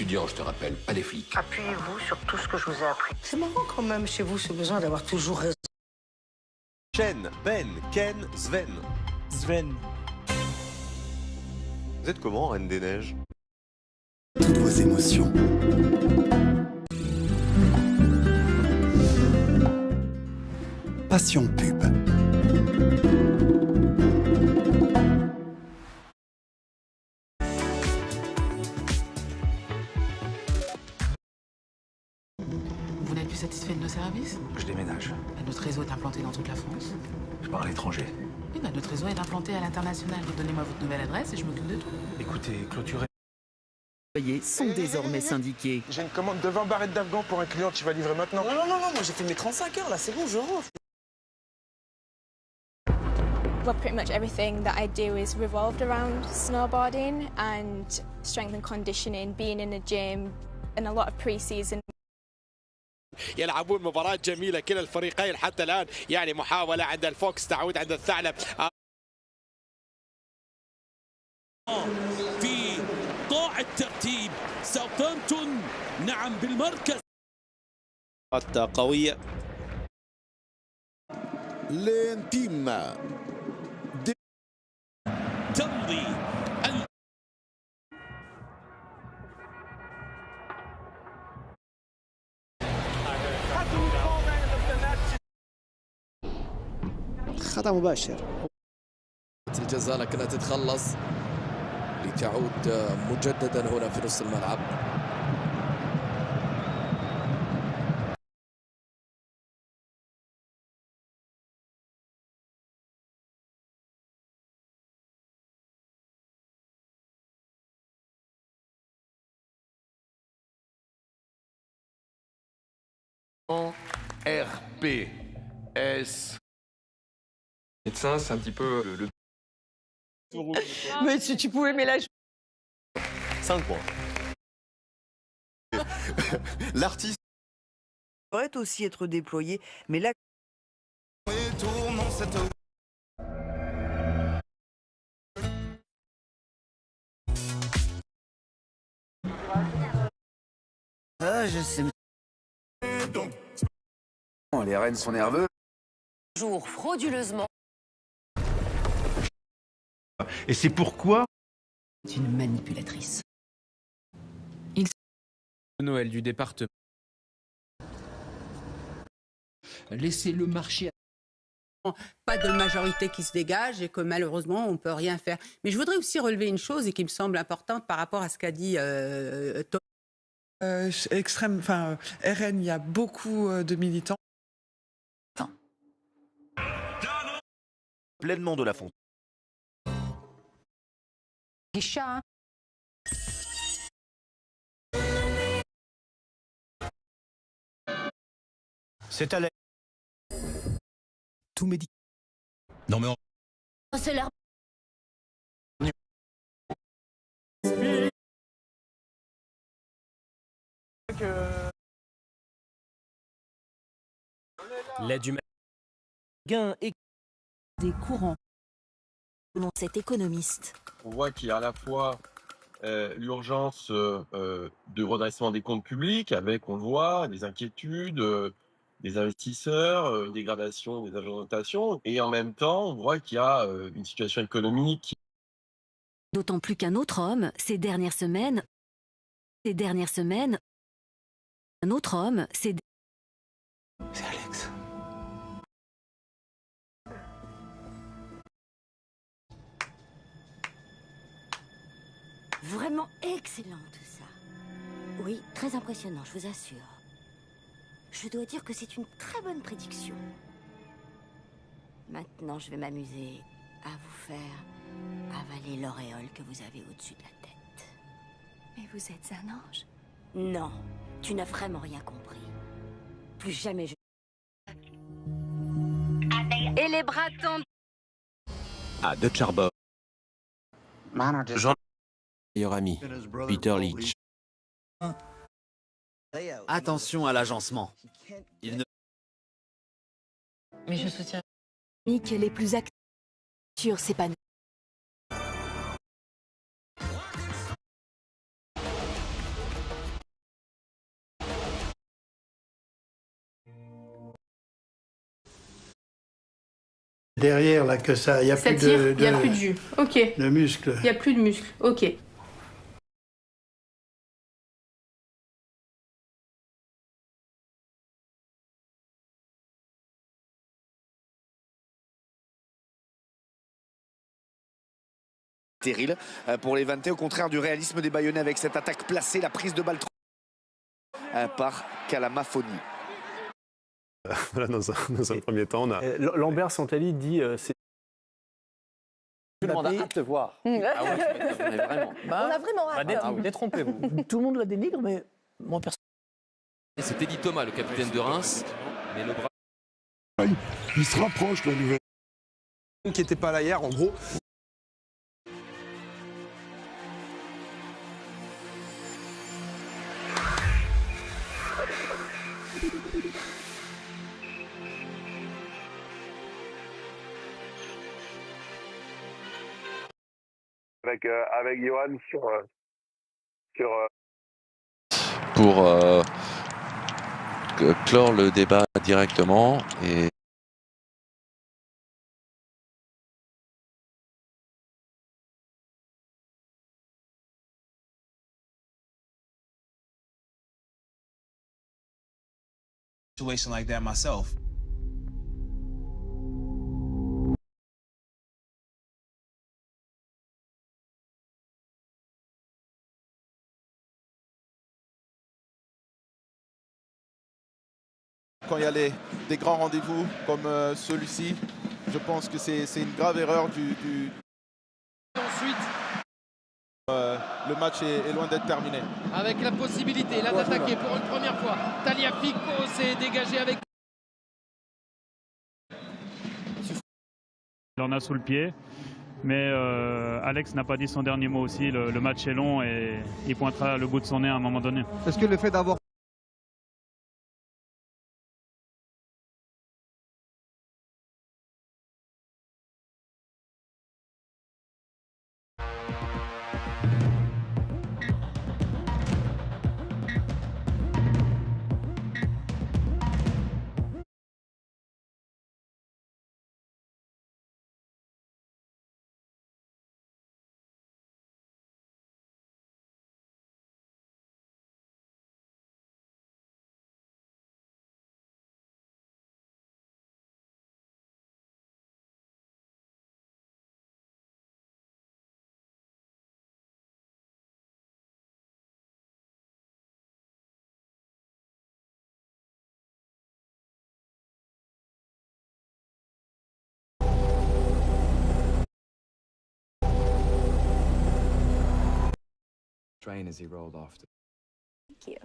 étudiants, je te rappelle, pas des flics. Appuyez-vous sur tout ce que je vous ai appris. C'est marrant quand même chez vous ce besoin d'avoir toujours raison. Chen, Ben, Ken, Sven. Sven. Vous êtes comment, Reine des Neiges? Toutes vos émotions. Passion pub. Vous n'êtes plus satisfait de nos services? Je déménage. Notre réseau est implanté dans toute la France. Je pars à l'étranger. Oui, notre réseau est implanté à l'international. Donnez-moi votre nouvelle adresse et je m'occupe de tout. Écoutez, clôturez. Les employés sont désormais syndiqués. J'ai une commande de 20 barrettes d'Afghan pour un client, tu vas livrer maintenant. Non, moi j'ai fait mes 35 heures là, c'est bon, je rentre. Well, pretty much everything that I do is revolved around snowboarding and strength and conditioning, being in the gym and a lot of pre-season. يلعبون مباراة جميلة كلا الفريقين حتى الآن يعني محاولة عند الفوكس تعود عند الثعلب في ضاع الترتيب ساوثامبتون نعم بالمركز قوية L'intime. تمضي خطأ مباشر. الجزاء لكنها تتخلص لتعود مجددا هنا في نص الملعب. RPS. Médecin, c'est un petit peu le... Mais si tu pouvais mélanger. 5 points. L'artiste. Pourrait aussi être déployé, mais là. Ah, je sais. Les rennes sont nerveux. Jour frauduleusement. Et c'est pourquoi C'est une manipulatrice. Noël du département. Laissez-le marcher. Pas de majorité qui se dégage et que malheureusement on peut rien faire. Mais je voudrais aussi relever une chose et qui me semble importante par rapport à ce qu'a dit Tom. Extrême, enfin, RN, il y a beaucoup de militants. Pleinement de la fonte. Les chats. Hein. c'est à l'aise. Tout médic. Non mais C'est l'air. L'aide humaine. Gain et des courants. Selon cet économiste. On voit qu'il y a à la fois l'urgence de redressement des comptes publics avec, on le voit, des inquiétudes des investisseurs, une dégradation des orientations et en même temps, on voit qu'il y a une situation économique. D'autant plus qu'un autre homme, ces dernières semaines, un autre homme, c'est Alex. Vraiment excellent tout ça. Oui, très impressionnant, je vous assure. Je dois dire que c'est une très bonne prédiction. Maintenant, je vais m'amuser à vous faire avaler l'auréole que vous avez au-dessus de la tête. Mais vous êtes un ange? Non, tu n'as vraiment rien compris. Plus jamais je... Et les bras tendus. À Dutch Harbor. Jean, meilleur ami, Peter Leach. Attention à l'agencement. Mais je soutiens. Les plus actifs sur ces panneaux. Derrière, là, que ça, il n'y a plus il n'y a plus de jus. Ok. de muscles. Il n'y a plus de muscles. Ok. Stérile pour les Vantais, au contraire du réalisme des Bayonnais avec cette attaque placée, la prise de balle par Kalamafoni. Voilà, dans un premier temps, on a... Lambert Santali dit c'est... Tout le monde a hâte de te voir. Ah ouais, vraiment. On a vraiment hâte. Détrompez-vous. Tout le monde la dénigre, mais moi personne. C'est Eddie Thomas, le capitaine de Reims, mais le bras... Il se rapproche, la nouvelle. Qui n'était pas là hier, en gros. Avec Johan pour clore le débat directement et situation like that myself. Quand il y a des grands rendez-vous comme celui-ci, je pense que c'est une grave erreur du... Ensuite, le match est loin d'être terminé. avec la possibilité là d'attaquer pour une première fois, Tagliafico s'est dégagé avec... Il en a sous le pied, mais Alex n'a pas dit son dernier mot aussi. Le match est long et il pointera le bout de son nez à un moment donné. Est-ce que le fait d'avoir... Train as he rolled off. Thank you.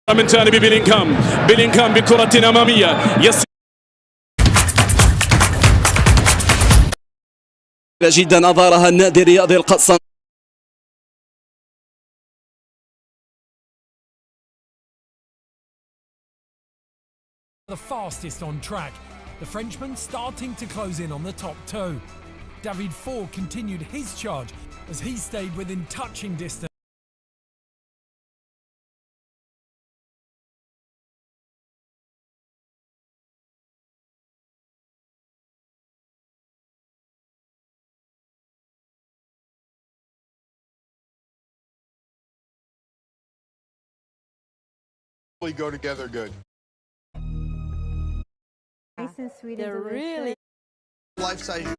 من جانب بيلينغهام بكرة أمامية جدا أظهرها النادي الرياضي القصر. The fastest on track, the Frenchman starting to close in on the top two. David Four continued his charge as he stayed within touching distance. We go together good. Nice and sweet. They're really Life size.